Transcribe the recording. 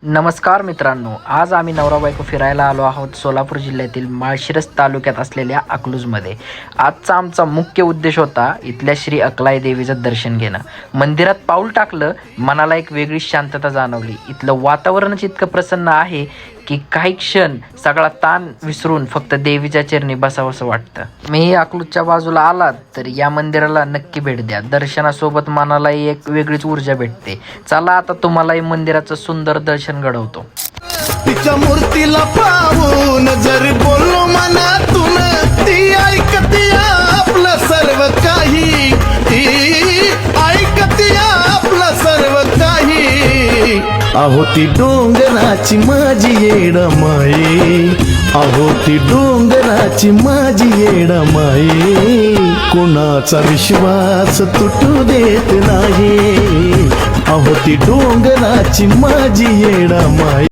नमस्कार मित्रांनो, आज आम्ही नवरा बायको फिरायला आलो आहोत सोलापूर जिल्ह्यातील माळशिरस तालुक्यात असलेल्या अकलूजमध्ये. आजचा आमचा मुख्य उद्देश होता इथल्या श्री अकलाई देवीचं दर्शन घेणं. मंदिरात पाऊल टाकलं, मनाला एक वेगळी शांतता जाणवली. इथलं वातावरणच इतकं प्रसन्न आहे की काही क्षण सगळा ताण विसरून फक्त देवीच्या चरणी बसावंसं वाटतं. मीही अकलूजच्या बाजूला आलात तर या मंदिराला नक्की भेट द्या. दर्शनासोबत मनालाही एक वेगळीच ऊर्जा भेटते. चला आता तुम्हालाही मंदिराचं सुंदर दर्शन घडवतो. तिच्या मूर्तीला पाहून जर बोललो मनातून, ती ऐकती आपलं सर्व काही, ती ऐकती आपलं सर्व काही. अहो ती डोंगराची माझी येडमाई, अहो ती डोंगराची माझी येडमाई. कोणाचा विश्वास तुटू देत नाही, अहो ती डोंगराची माझी येडमाई.